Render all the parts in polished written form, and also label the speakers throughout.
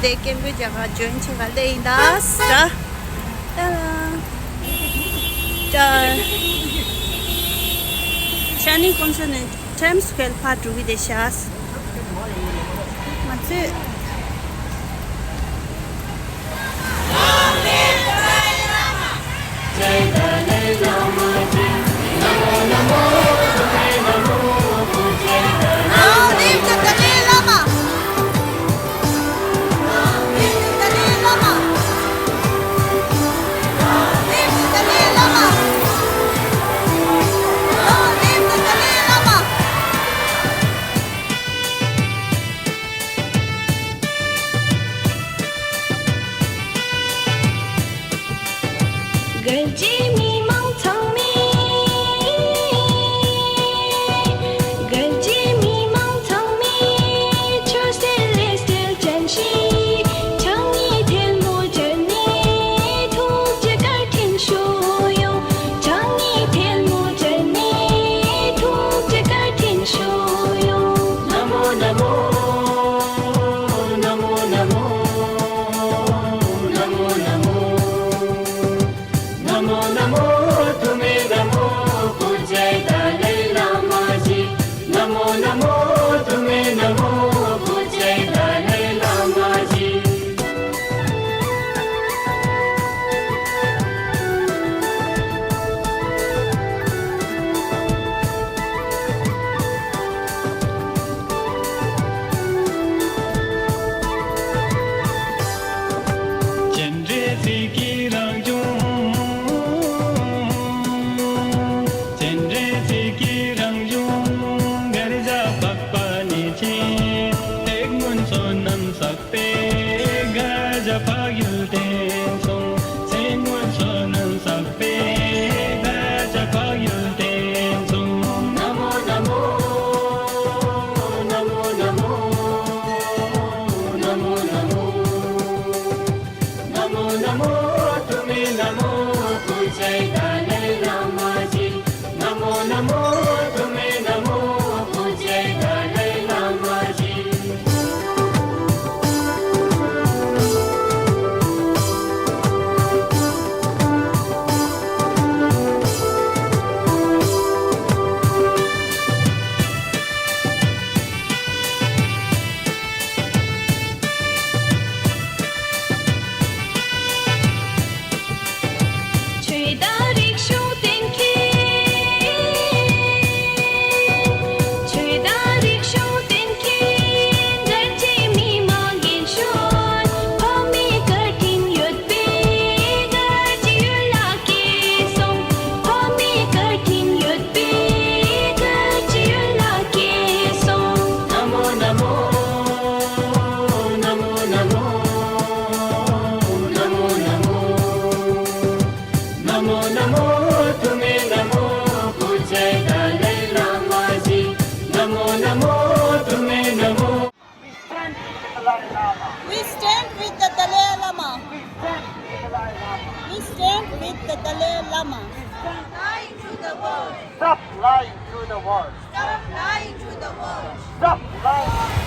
Speaker 1: देखें भी जगह join चला ले इनास ता Channing consonant time scale part to be the shas. What's it?
Speaker 2: We stand with the Dalai Lama. We stand with the Dalai Lama.
Speaker 3: Lying to the world.
Speaker 4: Stop lying to the world.
Speaker 3: Stop lying to the world.
Speaker 4: Stop lying.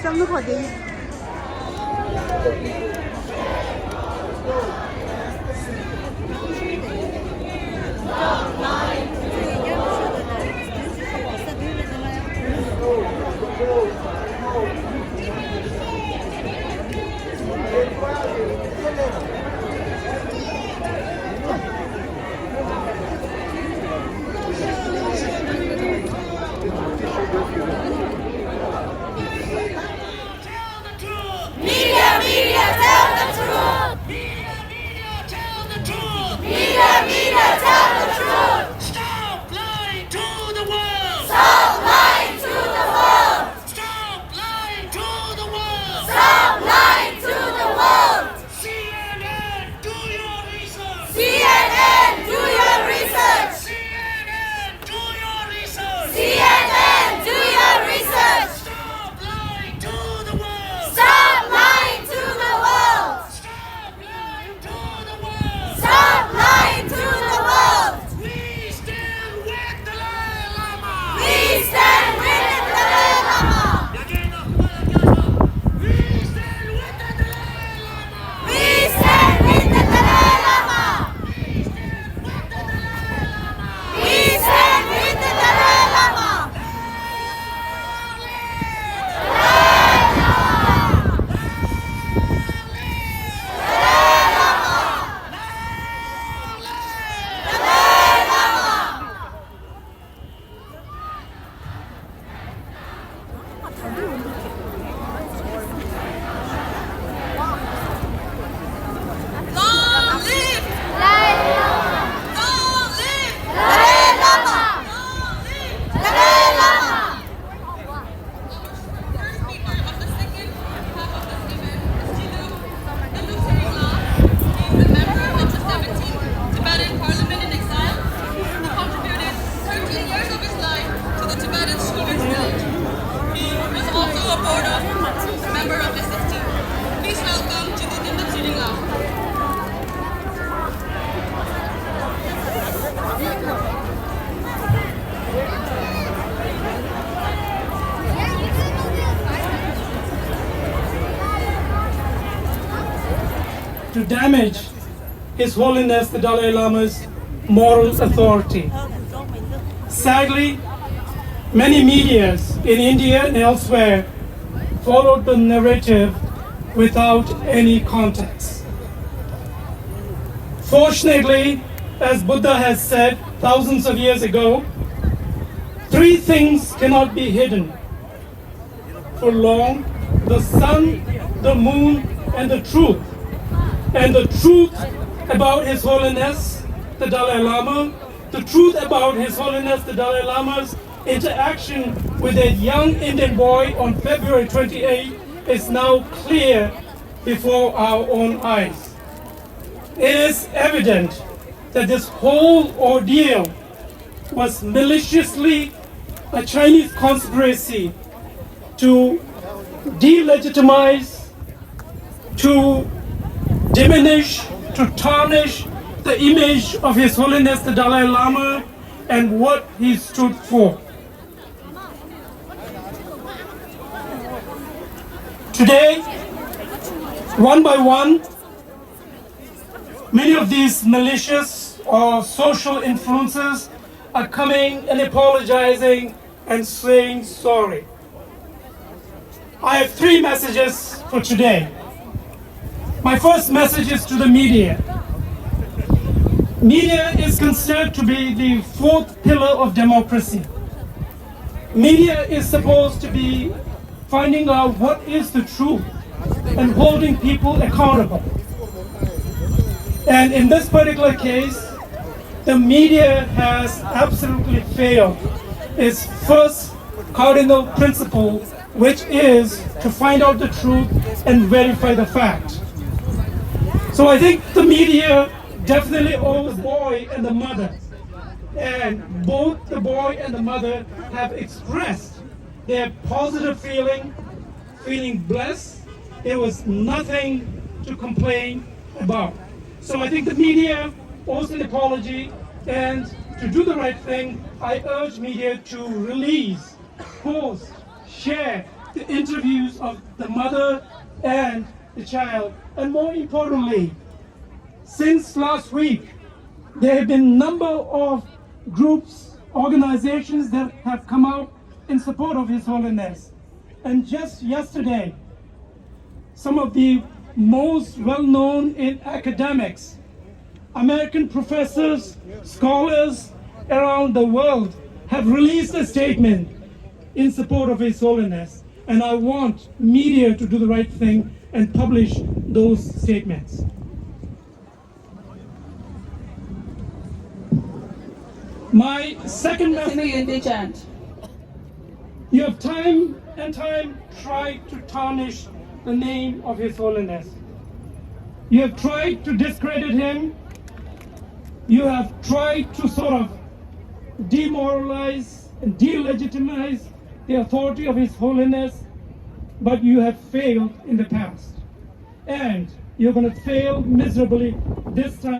Speaker 1: Xong nó khỏi đi.
Speaker 3: Media, tell the truth. Media, tell the truth. Media, tell the truth. Stop lying to the world. Stop lying to the world. Stop lying to the world. Stop lying to the world. CNN, do your research. CNN, do your research. CNN, do your research. CNN, do your research. Stop lying to the world. Stop lying to the world. Stop lying to the world. Stop lying to the world. We stand with the Dalai Lama. We stand with the Dalai Lama. We stand with the Dalai Lama. We stand with the Dalai Lama. We stand with the Dalai Lama. Long live Dalai Lama! Long live Dalai Lama! Long live Dalai Lama! First speaker of the second half of this event is Jiddu Nilutengla. He's a member of the 17th Tibetan Parliament in exile who contributed 13 years of his life to the Tibetan students' village. He is also a board of member of the 16th. Please welcome Jiddu Nilutengla.
Speaker 5: To damage His Holiness the Dalai Lama's moral authority. Sadly, many medias in India and elsewhere followed the narrative without any context. Fortunately, as Buddha has said thousands of years ago, three things cannot be hidden for long: the sun, the moon, and the truth. And the truth about His Holiness the Dalai Lama, the truth about His Holiness the Dalai Lama's interaction with a young Indian boy on February 28 is now clear before our own eyes. It is evident that this whole ordeal was maliciously a Chinese conspiracy to delegitimize, to diminish, to tarnish the image of His Holiness the Dalai Lama and what he stood for. Today, one by one, many of these malicious or social influences are coming and apologizing and saying sorry. I have three messages for today. My first message is to the media. Media is considered to be the fourth pillar of democracy. Media is supposed to be finding out what is the truth and holding people accountable. And in this particular case, the media has absolutely failed its first cardinal principle, which is to find out the truth and verify the fact. So I think the media definitely owes the boy and the mother. And both the boy and the mother have expressed their positive feeling blessed. There was nothing to complain about. So I think the media owes an apology, and to do the right thing, I urge media to release, post, share the interviews of the mother and the child. And more importantly, since last week, there have been a number of groups, organizations that have come out in support of His Holiness. And just yesterday, some of the most well-known in academics, American professors, scholars around the world have released a statement in support of His Holiness. And I want media to do the right thing and publish those statements. My second message, you have time and time tried to tarnish the name of His Holiness. You have tried to discredit him. You have tried to sort of demoralize and delegitimize the authority of His Holiness, but you have failed in the past. And you're going to fail miserably this time.